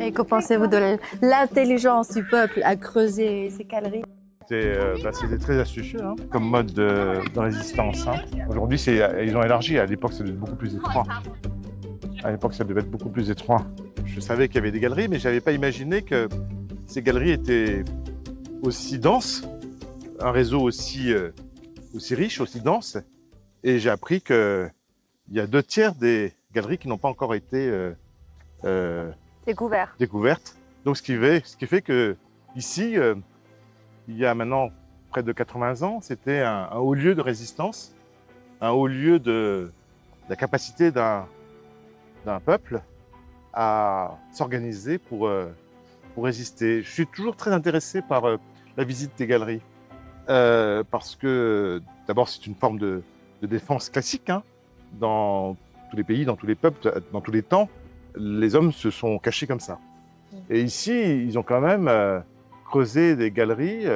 Et que pensez-vous de l'intelligence du peuple à creuser ces galeries? C'était très astucieux comme mode de résistance. Aujourd'hui, ils ont élargi. À l'époque, ça devait être beaucoup plus étroit. À l'époque, ça devait être beaucoup plus étroit. Je savais qu'il y avait des galeries, mais je n'avais pas imaginé que ces galeries étaient aussi denses, un réseau aussi riche, aussi dense. Et j'ai appris qu'il y a 2/3 des galeries qui n'ont pas encore été découvertes. Donc, ce qui fait que ici, il y a maintenant près de 80 ans, c'était un haut lieu de résistance, un haut lieu de la capacité d'un peuple à s'organiser pour résister. Je suis toujours très intéressé par la visite des galeries, parce que d'abord c'est une forme de défense classique. Dans tous les pays, dans tous les peuples, dans tous les temps, les hommes se sont cachés comme ça. Et ici, ils ont quand même creusé des galeries,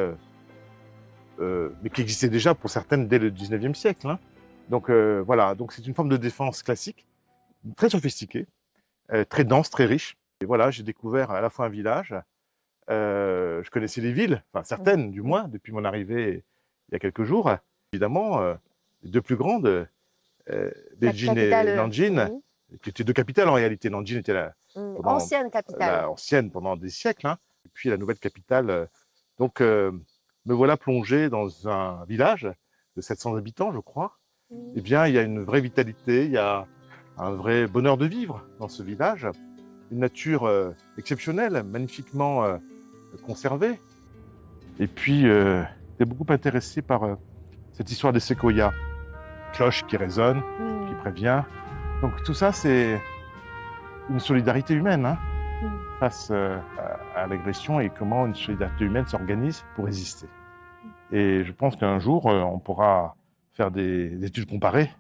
mais qui existaient déjà pour certaines dès le 19e siècle. Donc voilà, donc c'est une forme de défense classique, très sophistiquée, très dense, très riche. Et voilà, j'ai découvert à la fois un village, je connaissais les villes, enfin certaines du moins, depuis mon arrivée il y a quelques jours. Évidemment, les deux plus grandes, Beijing et Nanjing, qui étaient deux capitales en réalité. Nanjing était ancienne capitale. Ancienne pendant des siècles, et puis la nouvelle capitale. Donc, me voilà plongé dans un village de 700 habitants, je crois. Eh bien, il y a une vraie vitalité, il y a un vrai bonheur de vivre dans ce village, une nature exceptionnelle, magnifiquement conservée. Et puis, j'étais beaucoup intéressé par cette histoire des séquoias, cloche qui résonne, qui prévient. Donc tout ça, c'est une solidarité humaine face à l'agression et comment une solidarité humaine s'organise pour résister. Et je pense qu'un jour, on pourra faire des études comparées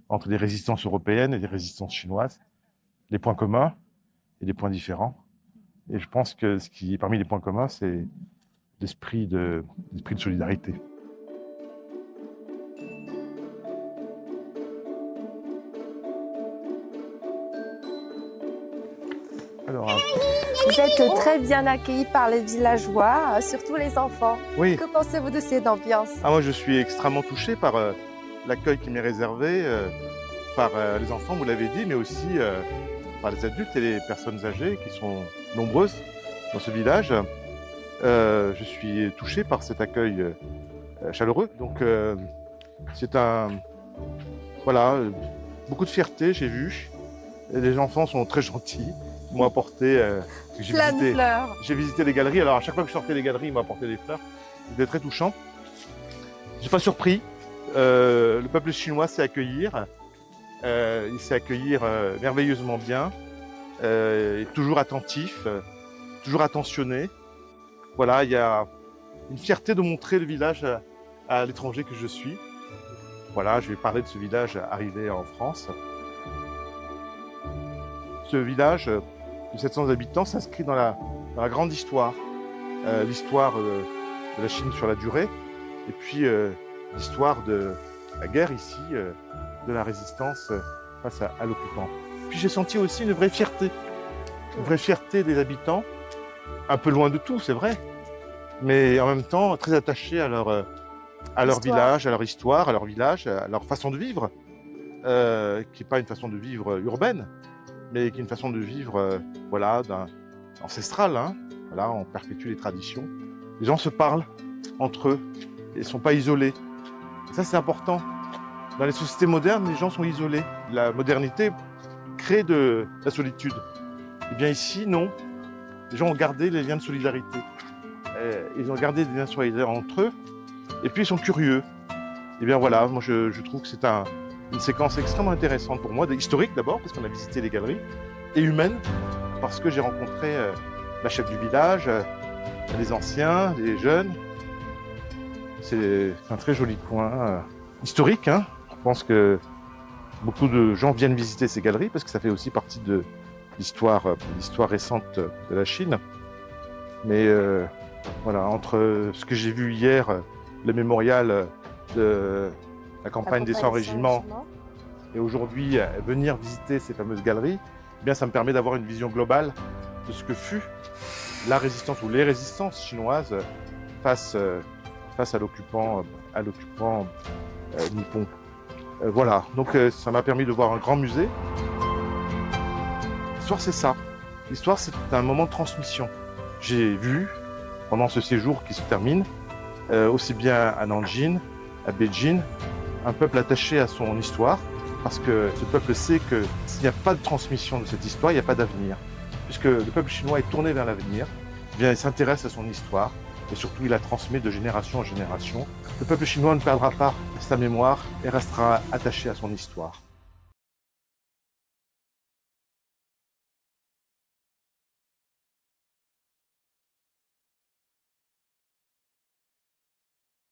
entre les résistances européennes et les résistances chinoises, les points communs et les points différents. Et je pense que ce qui est parmi les points communs, c'est l'esprit de solidarité. Alors, vous êtes très bien accueillis par les villageois, surtout les enfants. Oui. Que pensez-vous de cette ambiance? Moi, je suis extrêmement touché par l'accueil qui m'est réservé par les enfants, vous l'avez dit, mais aussi par les adultes et les personnes âgées qui sont nombreuses dans ce village. Je suis touché par cet accueil chaleureux. Donc, c'est voilà, beaucoup de fierté, j'ai vu. Et les enfants sont très gentils. Ils m'ont apporté... j'ai visité les galeries. Alors, à chaque fois que je sortais des galeries, ils m'ont apporté des fleurs. C'était très touchant. Je ne suis pas surpris. Le peuple chinois sait accueillir. Il sait accueillir merveilleusement bien. Il est toujours attentif, toujours attentionné. Voilà, il y a une fierté de montrer le village à l'étranger que je suis. Voilà, je vais parler de ce village arrivé en France. Ce village de 700 habitants s'inscrit dans la grande histoire. L'histoire de la Chine sur la durée, et puis l'histoire de la guerre ici, de la résistance face à l'occupant. Puis j'ai senti aussi une vraie fierté des habitants, un peu loin de tout, c'est vrai, mais en même temps très attachés à leur village, à leur histoire, à leur village, à leur façon de vivre, qui n'est pas une façon de vivre urbaine, mais qui est une façon de vivre voilà, ancestrale. Voilà, on perpétue les traditions. Les gens se parlent entre eux, ils ne sont pas isolés. Et ça, c'est important. Dans les sociétés modernes, les gens sont isolés. La modernité crée de la solitude. Eh bien ici, non. Les gens ont gardé les liens de solidarité. Ils ont gardé des liens de solidarité entre eux, et puis ils sont curieux. Eh bien voilà, moi je trouve que c'est une séquence extrêmement intéressante pour moi, historique d'abord, parce qu'on a visité les galeries, et humaine, parce que j'ai rencontré la chef du village, les anciens, les jeunes. C'est un très joli coin historique. Je pense que beaucoup de gens viennent visiter ces galeries parce que ça fait aussi partie de l'histoire récente de la Chine. Mais voilà, entre ce que j'ai vu hier, le mémorial de la campagne des 100 régiments, et aujourd'hui venir visiter ces fameuses galeries, eh bien, ça me permet d'avoir une vision globale de ce que fut la résistance ou les résistances chinoises face à l'occupant nippon. Voilà, donc ça m'a permis de voir un grand musée. L'histoire, c'est ça. L'histoire, c'est un moment de transmission. J'ai vu, pendant ce séjour qui se termine, aussi bien à Nanjing, à Beijing, un peuple attaché à son histoire, parce que ce peuple sait que s'il n'y a pas de transmission de cette histoire, il n'y a pas d'avenir. Puisque le peuple chinois est tourné vers l'avenir, eh bien, il s'intéresse à son histoire, et surtout il la transmet de génération en génération. Le peuple chinois ne perdra pas sa mémoire et restera attaché à son histoire.